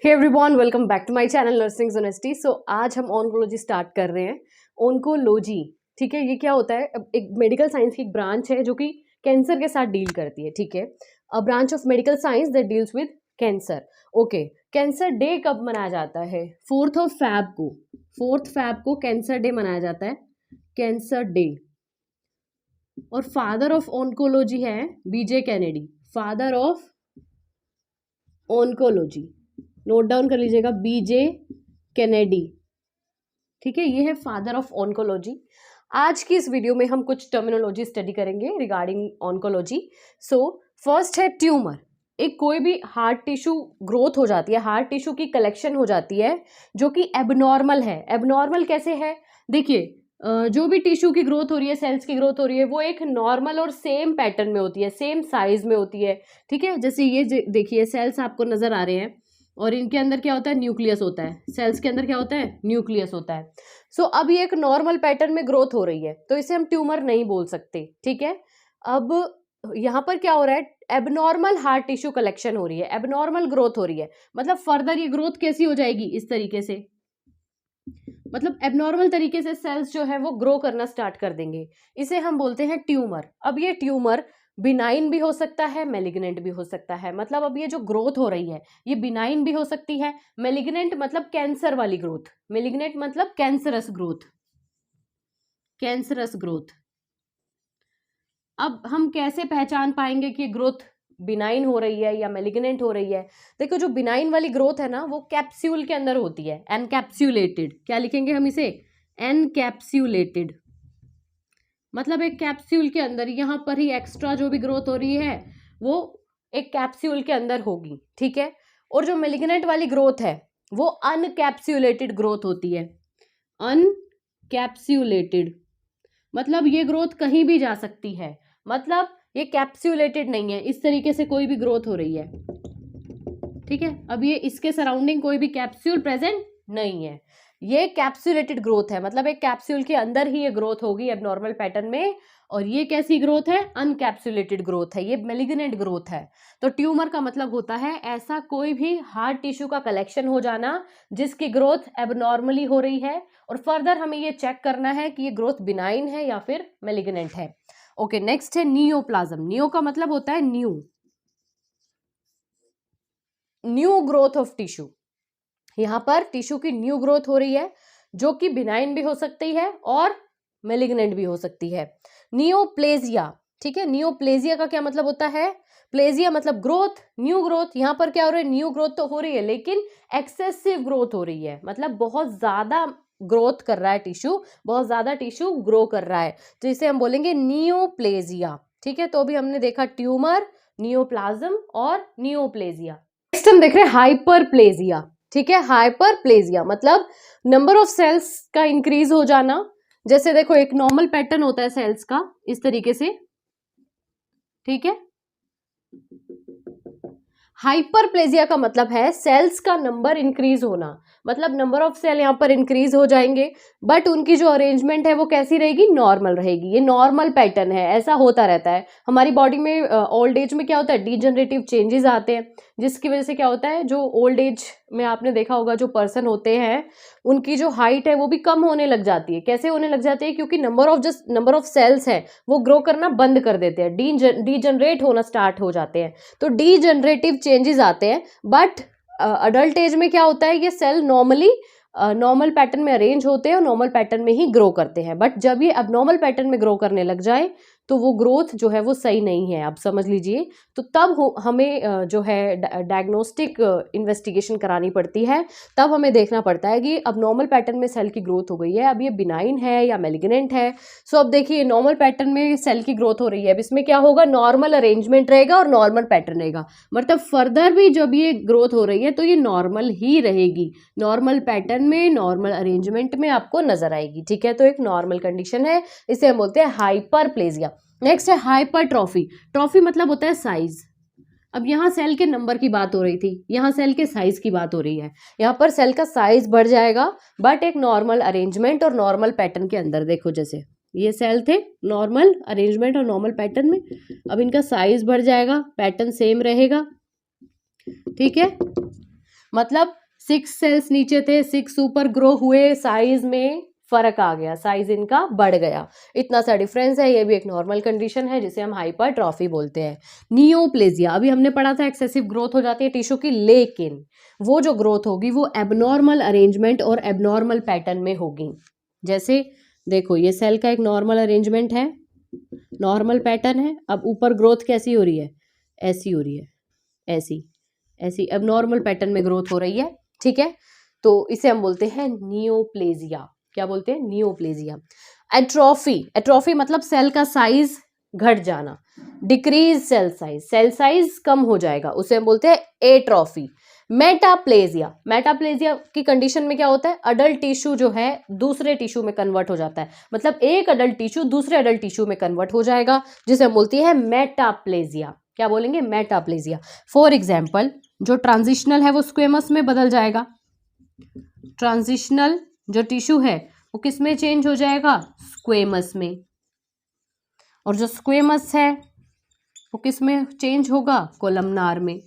Hey everyone, welcome back to my channel nursing honesty. So आज हम oncology start कर रहे हैं। ऑन्कोलॉजी, ठीक है, ये क्या होता है? एक मेडिकल साइंस की एक ब्रांच है जो कि कैंसर के साथ डील करती है। ठीक है, a branch of medical science that deals with cancer. Okay, cancer day कब मनाया जाता है? 4 फैब को। 4 फैब को कैंसर डे मनाया जाता है, कैंसर डे। और फादर ऑफ ऑन्कोलॉजी है B J Kennedy, father of oncology. Note down कर लीजिएगा, बीजे कैनेडी। ठीक है, ये है फादर ऑफ ऑन्कोलॉजी। आज की इस वीडियो में हम कुछ टर्मिनोलॉजी स्टडी करेंगे रिगार्डिंग ऑन्कोलॉजी। सो फर्स्ट है ट्यूमर। एक कोई भी हार्ट टिश्यू ग्रोथ हो जाती है, हार्ट टिश्यू की कलेक्शन हो जाती है जो कि एबनॉर्मल है। एबनॉर्मल कैसे है? देखिए, जो भी टिश्यू की ग्रोथ हो रही है, सेल्स की ग्रोथ हो रही है, वो एक नॉर्मल और सेम पैटर्न में होती है, सेम साइज में होती है। ठीक है, जैसे ये देखिए सेल्स आपको नजर आ रहे हैं और इनके अंदर क्या होता है? न्यूक्लियस होता है। सेल्स के अंदर क्या होता है? न्यूक्लियस होता है। सो अब ये एक नॉर्मल पैटर्न में ग्रोथ हो रही है, तो इसे हम ट्यूमर नहीं बोल सकते। ठीक है, अब यहाँ पर क्या हो रहा है? एबनॉर्मल हार्ट टिश्यू कलेक्शन हो रही है, एबनॉर्मल ग्रोथ हो रही है। मतलब फर्दर ये ग्रोथ कैसी हो जाएगी? इस तरीके से, मतलब एबनॉर्मल तरीके से सेल्स जो है वो ग्रो करना स्टार्ट कर देंगे। इसे हम बोलते हैं ट्यूमर। अब ये ट्यूमर बिनाइन भी हो सकता है, मेलिग्नेंट भी हो सकता है। मतलब अब ये जो ग्रोथ हो रही है ये बिनाइन भी हो सकती है, मेलिग्नेंट मतलब कैंसर वाली ग्रोथ, मेलिग्नेंट मतलब कैंसरस ग्रोथ, कैंसरस ग्रोथ। अब हम कैसे पहचान पाएंगे कि ग्रोथ बिनाइन हो रही है या मेलिग्नेंट हो रही है? देखो, जो बिनाइन वाली ग्रोथ है ना, वो कैप्सूल के अंदर होती है, एनकैप्सुलेटेड। क्या लिखेंगे हम इसे? एनकैप्सुलेटेड। मतलब एक कैप्सूल के अंदर, यहाँ पर ही एक्स्ट्रा जो भी ग्रोथ हो रही है वो एक कैप्सूल के अंदर होगी। ठीक है, और जो मेलिग्नेंट वाली ग्रोथ है वो अनकैप्सुलेटेड ग्रोथ होती है, अनकैप्सुलेटेड। मतलब ये ग्रोथ कहीं भी जा सकती है, मतलब ये कैप्सुलेटेड नहीं है, इस तरीके से कोई भी ग्रोथ हो रही है। ठीक है, अब ये इसके सराउंडिंग कोई भी कैप्सूल प्रेजेंट नहीं है, ये कैप्सुलेटेड ग्रोथ है। मतलब एक कैप्सूल के अंदर ही ये ग्रोथ होगी एबनॉर्मल पैटर्न में। और ये कैसी ग्रोथ है? अनकैप्सुलेटेड ग्रोथ है, ये मेलिग्नेंट ग्रोथ है। तो ट्यूमर का मतलब होता है ऐसा कोई भी हार्ट टिश्यू का कलेक्शन हो जाना जिसकी ग्रोथ एबनॉर्मली हो रही है, और फर्दर हमें ये चेक करना है कि ये ग्रोथ बिनाइन है या फिर मेलिग्नेंट है। ओके, नेक्स्ट है नियोप्लाज्म। नियो का मतलब होता है new, new growth of tissue. यहाँ पर टिश्यू की न्यू ग्रोथ हो रही है जो कि बिनाइन भी हो सकती है और मेलिग्नेंट भी हो सकती है। नियोप्लेजिया। ठीक है, नियोप्लेजिया का क्या मतलब होता है? प्लेजिया मतलब ग्रोथ, न्यू ग्रोथ। यहाँ पर क्या हो रहा है? न्यू ग्रोथ तो हो रही है लेकिन एक्सेसिव ग्रोथ हो रही है, मतलब बहुत ज्यादा ग्रोथ कर रहा है टिश्यू, बहुत ज्यादा टिश्यू ग्रो कर रहा है, तो इसे हम बोलेंगे नियोप्लेजिया। ठीक है, तो अभी हमने देखा ट्यूमर, नियोप्लाज्म और नियोप्लेजिया। नेक्स्ट हम देख रहे हैं हाइपरप्लेजिया। ठीक है, हाइपरप्लेजिया मतलब नंबर ऑफ सेल्स का इंक्रीज हो जाना। जैसे देखो, एक नॉर्मल पैटर्न होता है सेल्स का इस तरीके से। ठीक है, हाइपरप्लेजिया का मतलब है सेल्स का नंबर इंक्रीज होना, मतलब नंबर ऑफ सेल यहाँ पर इंक्रीज हो जाएंगे, बट उनकी जो अरेंजमेंट है वो कैसी रहेगी? नॉर्मल रहेगी। ये नॉर्मल पैटर्न है, ऐसा होता रहता है हमारी बॉडी में। ओल्ड एज में क्या होता है? डीजनरेटिव चेंजेस आते हैं, जिसकी वजह से क्या होता है, जो ओल्ड एज में आपने देखा होगा जो पर्सन होते हैं उनकी जो हाइट है वो भी कम होने लग जाती है। कैसे होने लग जाती है? क्योंकि नंबर ऑफ सेल्स है वो ग्रो करना बंद कर देते हैं, डीजनरेट होना स्टार्ट हो जाते हैं, तो डीजनरेटिव चेंजेस आते हैं। बट अडल्ट एज में क्या होता है? ये सेल नॉर्मल पैटर्न में अरेंज होते हैं और नॉर्मल पैटर्न में ही ग्रो करते हैं। बट जब ये अबनॉर्मल पैटर्न में ग्रो करने लग जाए तो वो ग्रोथ जो है वो सही नहीं है, आप समझ लीजिए। तो तब हमें जो है डायग्नोस्टिक इन्वेस्टिगेशन करानी पड़ती है। तब हमें देखना पड़ता है कि अब नॉर्मल पैटर्न में सेल की ग्रोथ हो गई है, अब ये बिनाइन है या मेलिग्नेंट है। सो अब देखिए, नॉर्मल पैटर्न में सेल की ग्रोथ हो रही है, अब इसमें क्या होगा? नॉर्मल अरेंजमेंट रहेगा और नॉर्मल पैटर्न रहेगा। मतलब फर्दर भी जब ये ग्रोथ हो रही है तो ये नॉर्मल ही रहेगी, नॉर्मल पैटर्न में, नॉर्मल अरेंजमेंट में आपको नजर आएगी। ठीक है, तो एक नॉर्मल कंडीशन है, इसे हम बोलते हैं हाइपरप्लेजिया। नेक्स्ट है हाइपरट्रॉफी। ट्रॉफी मतलब होता है साइज। अब यहाँ सेल के नंबर की बात हो रही थी, यहाँ सेल के साइज की बात हो रही है। यहाँ पर सेल का साइज बढ़ जाएगा बट एक नॉर्मल अरेंजमेंट और नॉर्मल पैटर्न के अंदर। देखो, जैसे ये सेल थे नॉर्मल अरेंजमेंट और नॉर्मल पैटर्न में, अब इनका साइज बढ़ जाएगा, पैटर्न सेम रहेगा। ठीक है, मतलब 6 सेल्स नीचे थे, 6 ऊपर ग्रो हुए, साइज में फर्क आ गया, साइज इनका बढ़ गया, इतना सा डिफरेंस है। ये भी एक नॉर्मल कंडीशन है जिसे हम हाइपरट्रॉफी बोलते हैं। नियोप्लेजिया, अभी हमने पढ़ा था एक्सेसिव ग्रोथ हो जाती है टिश्यू की, लेकिन वो जो ग्रोथ होगी वो एबनॉर्मल अरेंजमेंट और एबनॉर्मल पैटर्न में होगी। जैसे देखो ये सेल का एक नॉर्मल अरेंजमेंट है, नॉर्मल पैटर्न है, अब ऊपर ग्रोथ कैसी हो रही है, ऐसी हो रही है, ऐसी ऐसी एबनॉर्मल पैटर्न में ग्रोथ हो रही है, ठीक है। तो इसे हम बोलते हैं नियोप्लेजिया। क्या बोलते हैं, नियोप्लेजिया। एट्रोफी, एट्रोफी मतलब सेल का साइज घट जाना, डिक्रीज सेल साइज कम हो जाएगा, उसे हम बोलते हैं एट्रोफी। मेटाप्लेजिया, मेटाप्लेजिया की कंडीशन में क्या होता है, अडल्ट टिश्यू जो है दूसरे टिश्यू में कन्वर्ट हो जाता है, मतलब एक अडल्ट टिश्यू दूसरे अडल्ट टिश्यू में कन्वर्ट हो जाएगा, जिसे हम बोलती है मेटाप्लेजिया। क्या बोलेंगे, मेटाप्लेजिया। फॉर एग्जाम्पल जो ट्रांजिशनल है वो स्क्वेमस में बदल जाएगा, ट्रांजिशनल जो टिश्यू है वो किस में चेंज हो जाएगा, स्क्वेमस में, और जो स्क्वेमस है वो किस में चेंज होगा, कोलमनार में।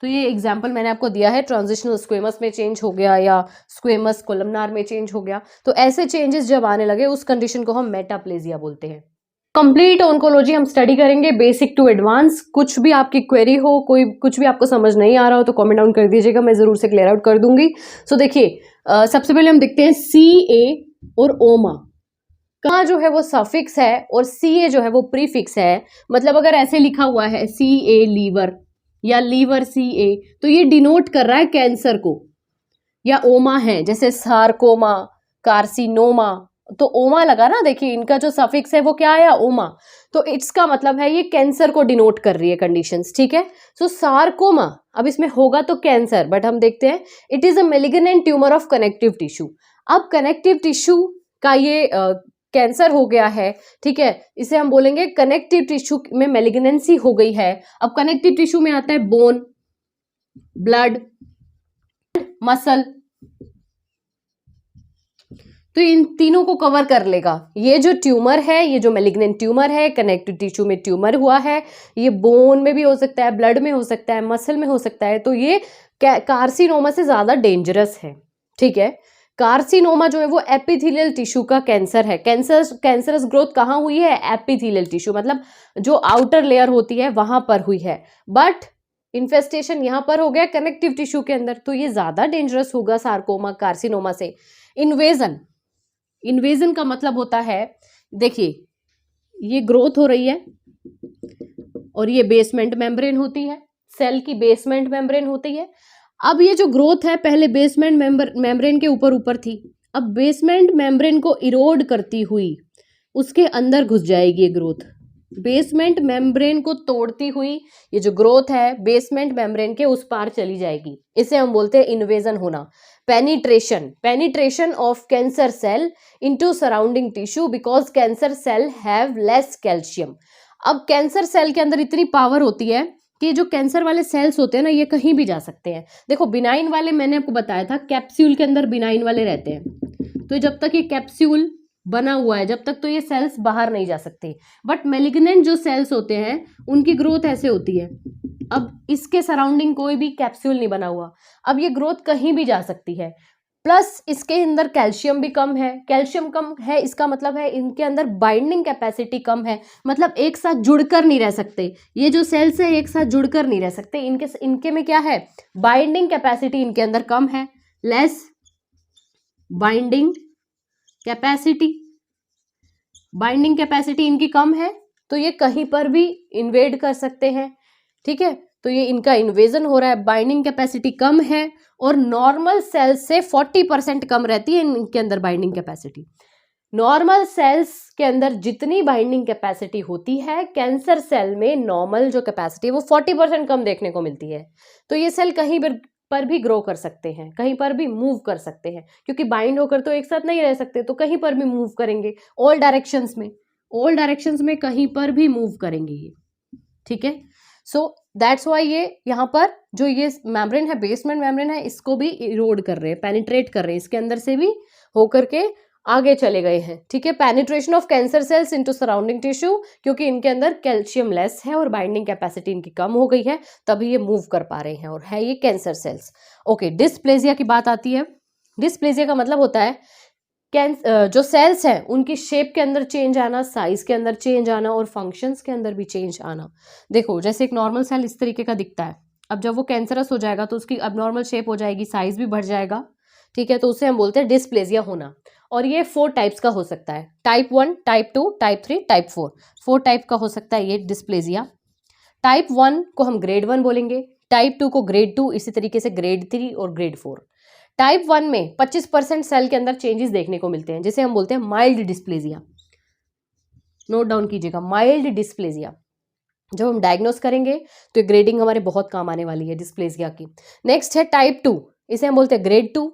तो ये एग्जाम्पल मैंने आपको दिया है, ट्रांजिशनल स्क्वेमस में चेंज हो गया या स्क्वेमस कोलमनार में चेंज हो गया। तो ऐसे चेंजेस जब आने लगे उस कंडीशन को हम मेटाप्लेजिया बोलते हैं। कंप्लीट ऑन्कोलॉजी हम स्टडी करेंगे, बेसिक टू एडवांस। कुछ भी आपकी क्वेरी हो, कोई कुछ भी आपको समझ नहीं आ रहा हो तो कमेंट डाउन कर दीजिएगा, मैं जरूर से क्लियर आउट कर दूंगी। सो देखिए सबसे पहले हम देखते हैं CA और ओमा का जो है वो सफिक्स है और CA जो है वो प्रीफिक्स है। मतलब अगर ऐसे लिखा हुआ है CA लीवर या लीवर CA, तो ये डिनोट कर रहा है कैंसर को। या ओमा है जैसे सार्कोमा, कार्सिनोमा, तो ओमा लगा ना, देखिए इनका जो सफिक्स है वो क्या आया, ओमा। तो इसका मतलब है ये कैंसर को डिनोट कर रही है कंडीशंस, ठीक है। सो सार्कोमा, अब इसमें होगा तो कैंसर, बट हम देखते हैं it is a malignant tumour of connective tissue. अब कनेक्टिव टिश्यू का ये कैंसर हो गया है, ठीक है, इसे हम बोलेंगे कनेक्टिव टिश्यू में मेलिग्नेंसी हो गई है। अब कनेक्टिव टिश्यू में आता है बोन, ब्लड, मसल, तो इन तीनों को कवर कर लेगा। ये जो ट्यूमर है, ये जो मेलिग्नेंट ट्यूमर है, कनेक्टिव टिश्यू में ट्यूमर हुआ है, ये बोन में भी हो सकता है, ब्लड में हो सकता है, मसल में हो सकता है, तो ये कार्सिनोमा से ज्यादा डेंजरस है, ठीक है। कार्सिनोमा जो है वो एपिथेलियल टिश्यू का कैंसर है। कैंसरस ग्रोथ कहाँ हुई है, एपिथेलियल टिश्यू, मतलब जो आउटर लेयर होती है वहां पर हुई है, बट इन्फेस्टेशन यहां पर हो गया कनेक्टिव टिश्यू के अंदर, तो ये ज्यादा डेंजरस होगा सार्कोमा कार्सिनोमा से। इन्वेजन, इन्वेजन का मतलब होता है, देखिए ये ग्रोथ हो रही है और ये बेसमेंट मेम्ब्रेन होती है, सेल की बेसमेंट मेम्ब्रेन होती है। अब ये जो ग्रोथ है पहले बेसमेंट मेम्ब्रेन के ऊपर ऊपर थी, अब बेसमेंट मेम्ब्रेन को इरोड करती हुई उसके अंदर घुस जाएगी ये ग्रोथ, बेसमेंट मेम्ब्रेन को तोड़ती हुई ये जो ग्रोथ है बेसमेंट मेम्ब्रेन के उस पार चली जाएगी, इसे हम बोलते हैं इन्वेजन होना। Penetration of cancer cell into surrounding tissue because cancer cell have less calcium. अब कैंसर सेल के अंदर इतनी पावर होती है कि जो कैंसर वाले सेल्स होते हैं ना, ये कहीं भी जा सकते हैं। देखो बिनाइन वाले मैंने आपको बताया था, कैप्सूल के अंदर बिनाइन वाले रहते हैं, तो जब तक ये कैप्सूल बना हुआ है जब तक तो ये सेल्स बाहर नहीं जा सकते। बट मेलिग्नेंट जो सेल्स होते हैं उनकी ग्रोथ ऐसे होती है, अब इसके सराउंडिंग कोई भी कैप्सूल नहीं बना हुआ, अब ये ग्रोथ कहीं भी जा सकती है। प्लस इसके अंदर कैल्शियम भी कम है, कैल्शियम कम है इसका मतलब है इनके अंदर बाइंडिंग कैपेसिटी कम है, मतलब एक साथ जुड़कर नहीं रह सकते, ये जो सेल्स है एक साथ जुड़कर नहीं रह सकते, इनके में क्या है, बाइंडिंग कैपेसिटी इनके अंदर कम है, less binding capacity, binding capacity इनकी कम है, तो ये कहीं पर भी इन्वेड कर सकते हैं, ठीक है। तो ये इनका इन्वेजन हो रहा है, बाइंडिंग कैपेसिटी कम है और नॉर्मल सेल्स से 40% कम रहती है इनके अंदर बाइंडिंग कैपेसिटी। नॉर्मल सेल्स के अंदर जितनी बाइंडिंग कैपेसिटी होती है, कैंसर सेल में नॉर्मल जो कैपेसिटी है वो 40% कम देखने को मिलती है। तो ये सेल कहीं पर भी ग्रो कर सकते हैं, कहीं पर भी मूव कर सकते हैं, क्योंकि बाइंड होकर तो एक साथ नहीं रह सकते, तो कहीं पर भी मूव करेंगे, ऑल डायरेक्शंस में कहीं पर भी मूव करेंगे ये, ठीक है। सो दैट्स वाई ये यहाँ पर जो ये मेम्ब्रेन है, बेसमेंट मेम्ब्रेन है, इसको भी इरोड कर रहे हैं, पेनिट्रेट कर रहे हैं, इसके अंदर से भी होकर के आगे चले गए हैं, ठीक है। Penetration of cancer cells into surrounding tissue, क्योंकि इनके अंदर कैल्शियम लेस है और बाइंडिंग कैपेसिटी इनकी कम हो गई है, तभी ये मूव कर पा रहे हैं और है ये कैंसर सेल्स। ओके, डिस्प्लेजिया की बात आती है। डिस्प्लेजिया का मतलब होता है जो सेल्स हैं उनकी शेप के अंदर चेंज आना, साइज के अंदर चेंज आना और फंक्शंस के अंदर भी चेंज आना। देखो, जैसे एक नॉर्मल सेल इस तरीके का दिखता है, अब जब वो कैंसरस हो जाएगा तो उसकी अबनॉर्मल शेप हो जाएगी, साइज भी बढ़ जाएगा, ठीक है, तो उसे हम बोलते हैं डिस्प्लेजिया होना। और ये 4 टाइप्स का हो सकता है, type 1, type 2, type 3, type 4, 4 type का हो सकता है ये डिस्प्लेजिया। टाइप 1 को हम ग्रेड 1 बोलेंगे, टाइप 2 को ग्रेड 2, इसी तरीके से ग्रेड 3 और ग्रेड 4। टाइप 1 में 25% सेल के अंदर चेंजेस देखने को मिलते हैं, जिसे हम बोलते हैं माइल्ड डिस्प्लेजिया। नोट डाउन कीजिएगा, माइल्ड डिस्प्लेजिया। जब हम डायग्नोस करेंगे तो ग्रेडिंग हमारे बहुत काम आने वाली है डिस्प्लेजिया की। नेक्स्ट है टाइप 2, इसे हम बोलते हैं ग्रेड 2।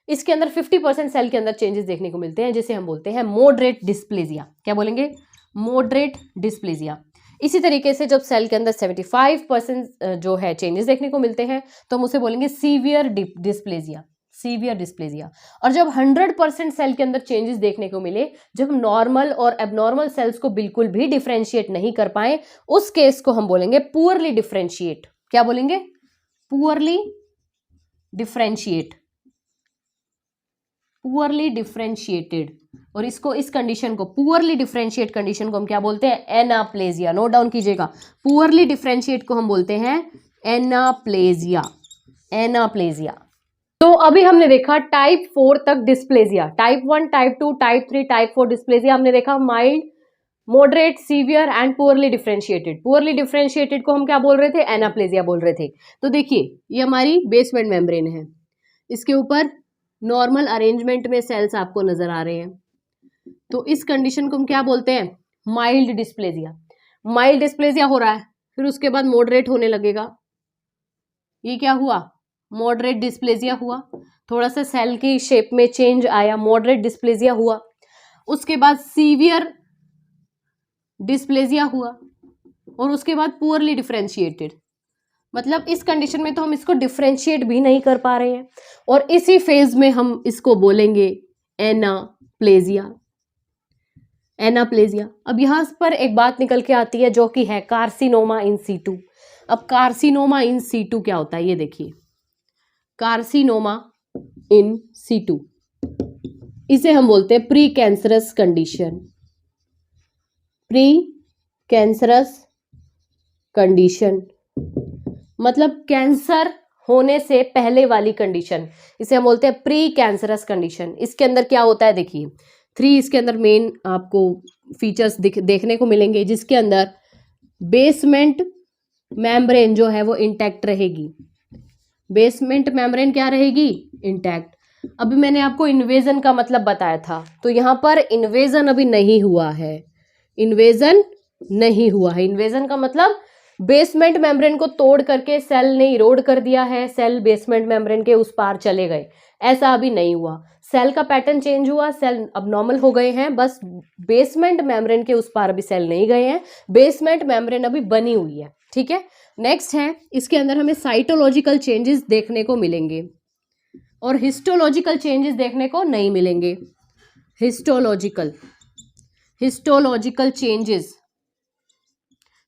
इसके अंदर 50% सेल के अंदर चेंजेस देखने को मिलते हैं, जिसे हम बोलते हैं मॉडरेट डिस्प्लेजिया। क्या बोलेंगे? Moderate dysplasia. इसी तरीके से जब सेल के अंदर 75% जो है चेंजेस देखने को मिलते हैं तो हम उसे बोलेंगे सीवियर डिस्प्लेजिया, सीवियर डिस्प्लेजिया। और जब 100% सेल के अंदर चेंजेस देखने को मिले, जब हम नॉर्मल और एबनॉर्मल सेल्स को बिल्कुल भी डिफरेंशिएट नहीं कर पाए, उस केस को हम बोलेंगे पुअरली डिफरेंशिएट। क्या बोलेंगे? Poorly differentiate, poorly differentiated. और इसको, इस कंडीशन को, पुअरली डिफरेंशिएट कंडीशन को हम क्या बोलते हैं? एनाप्लेजिया। नोट डाउन कीजिएगा, पुअरली डिफरेंशिएट को हम बोलते हैं एनाप्लेजिया, एनाप्लेजिया। तो अभी हमने देखा टाइप 4 तक dysplasia, type 1, type 2, type 3, type 4 dysplasia हमने देखा, mild, moderate, severe and poorly differentiated. Poorly differentiated को हम क्या बोल रहे थे? एनाप्लेजिया बोल रहे थे। तो देखिए, ये हमारी बेसमेंट मेम्ब्रेन है, इसके ऊपर नॉर्मल अरेंजमेंट में सेल्स आपको नजर आ रहे हैं, तो इस कंडीशन को हम क्या बोलते हैं? Mild dysplasia. माइल्ड डिस्प्लेजिया हो रहा है, फिर उसके बाद मॉडरेट होने लगेगा, ये क्या हुआ? मॉडरेट डिस्प्लेजिया हुआ, थोड़ा सा सेल की शेप में चेंज आया, मॉडरेट डिस्प्लेजिया हुआ। उसके बाद सीवियर डिस्प्लेजिया हुआ और उसके बाद पुअरली डिफरेंशिएटेड। मतलब इस कंडीशन में तो हम इसको डिफरेंशिएट भी नहीं कर पा रहे हैं, और इसी फेज में हम इसको बोलेंगे एनाप्लेजिया, एनाप्लेजिया। अब यहां पर एक बात निकल के आती है जो कि है कार्सिनोमा इन सीटू। अब कार्सिनोमा इन सीटू क्या होता है ये देखिए, कार्सिनोमा इन सीटू, इसे हम बोलते हैं pre cancerous condition, pre cancerous condition, मतलब कैंसर होने से पहले वाली कंडीशन, इसे हम बोलते हैं प्री कैंसरस कंडीशन। इसके अंदर क्या होता है देखिए, 3 इसके अंदर मेन आपको फीचर्स देखने को मिलेंगे, जिसके अंदर बेसमेंट मेम्ब्रेन जो है वो इंटैक्ट रहेगी, बेसमेंट मेम्ब्रेन क्या रहेगी? इंटैक्ट। अभी मैंने आपको इन्वेजन का मतलब बताया था, तो यहां पर इन्वेजन अभी नहीं हुआ है, इन्वेजन नहीं हुआ है। इन्वेजन का मतलब बेसमेंट मेम्ब्रेन को तोड़ करके सेल ने इरोड कर दिया है, सेल बेसमेंट मेम्ब्रेन के उस पार चले गए, ऐसा अभी नहीं हुआ। सेल का पैटर्न चेंज हुआ, सेल अब नॉर्मल हो गए हैं, बस बेसमेंट मेम्ब्रेन के उस पार अभी सेल नहीं गए हैं, बेसमेंट मेम्ब्रेन अभी बनी हुई है, ठीक है। नेक्स्ट है, इसके अंदर हमें साइटोलॉजिकल चेंजेस देखने को मिलेंगे और हिस्टोलॉजिकल चेंजेस देखने को नहीं मिलेंगे। Histological, histological changes,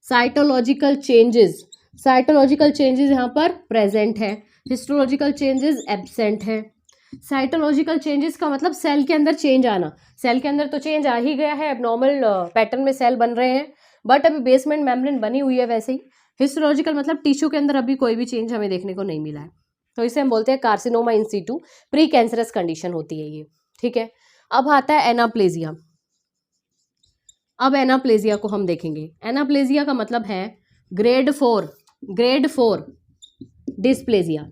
cytological changes, cytological changes यहाँ पर प्रेजेंट है, हिस्टोलॉजिकल चेंजेस एब्सेंट है। साइटोलॉजिकल चेंजेस का मतलब सेल के अंदर चेंज आना, सेल के अंदर तो चेंज आ ही गया है, एबनॉर्मल पैटर्न में सेल बन रहे हैं, बट अभी बेसमेंट मेम्ब्रेन बनी हुई है वैसे ही। हिस्टोलॉजिकल मतलब टिश्यू के अंदर अभी कोई भी चेंज हमें देखने को नहीं मिला है, तो इसे हम बोलते हैं carcinoma in situ, pre cancerous condition होती है ये, ठीक है। अब आता है एनाप्लेजिया। अब एनाप्लेजिया को हम देखेंगे। एनाप्लेजिया का मतलब है grade 4, grade 4 dysplasia,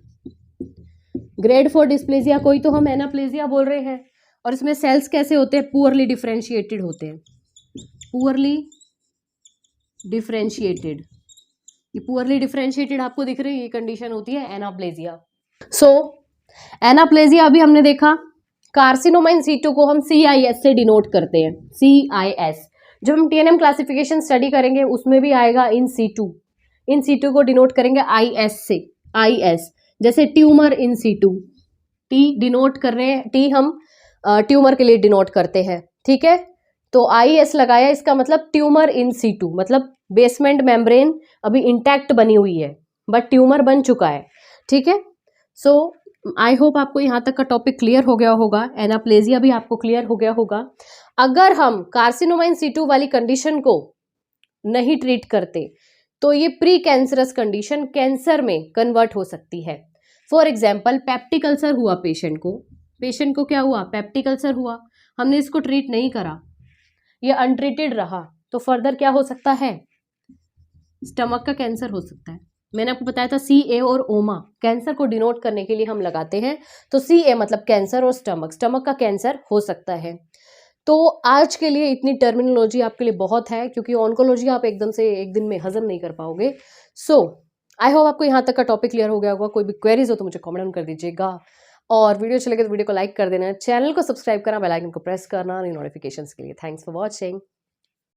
grade 4 dysplasia कोई तो हम एनाप्लेजिया बोल रहे हैं। और इसमें सेल्स कैसे होते हैं? पुअरली डिफरेंशिएटेड होते हैं, पुअरली डिफरेंशिएटेड। ये पुअरली डिफरेंशिएटेड आपको दिख रही है, ये कंडीशन होती है एनाप्लेजिया। सो एनाप्लेजिया अभी हमने देखा। कार्सिनोमा इन सीटू को हम CIS से डिनोट करते हैं, CIS। जब हम TNM क्लासिफिकेशन स्टडी करेंगे उसमें भी आएगा इन सीटू, इन सीटू को डिनोट करेंगे IS से, IS। जैसे tumour in situ, T denote कर रहे हैं, T हम ट्यूमर के लिए डिनोट करते हैं, ठीक है। तो IS लगाया, इसका मतलब ट्यूमर इन सीटू, मतलब बेसमेंट मेम्ब्रेन अभी इंटैक्ट बनी हुई है बट ट्यूमर बन चुका है, ठीक है। सो आई होप आपको यहाँ तक का टॉपिक क्लियर हो गया होगा, एनाप्लेजिया भी आपको क्लियर हो गया होगा। अगर हम कार्सिनोमा इन सीटू वाली कंडीशन को नहीं ट्रीट करते तो ये प्री कैंसरस कंडीशन कैंसर में कन्वर्ट हो सकती है। फॉर एग्जाम्पल पेप्टिक अल्सर हुआ पेशेंट को क्या हुआ, पेप्टिक अल्सर हुआ, हमने इसको ट्रीट नहीं करा, ये अनट्रीटेड रहा, तो फर्दर क्या हो सकता है, स्टमक का कैंसर हो सकता है। मैंने आपको बताया था CA और ओमा कैंसर को डिनोट करने के लिए हम लगाते हैं, तो CA मतलब कैंसर और स्टमक का कैंसर हो सकता है। तो आज के लिए इतनी टर्मिनोलॉजी आपके लिए बहुत है, क्योंकि ऑन्कोलॉजी आप एकदम से एक दिन में हजम नहीं कर पाओगे। सो आई होप आपको यहाँ तक का टॉपिक क्लियर हो गया होगा। कोई भी क्वेरीज हो तो मुझे कमेंट कर दीजिएगा, और वीडियो अच्छी लगे तो वीडियो को लाइक कर देना, चैनल को सब्सक्राइब करना, बेल आइकन को प्रेस करना नोटिफिकेशंस के लिए। Thanks for watching.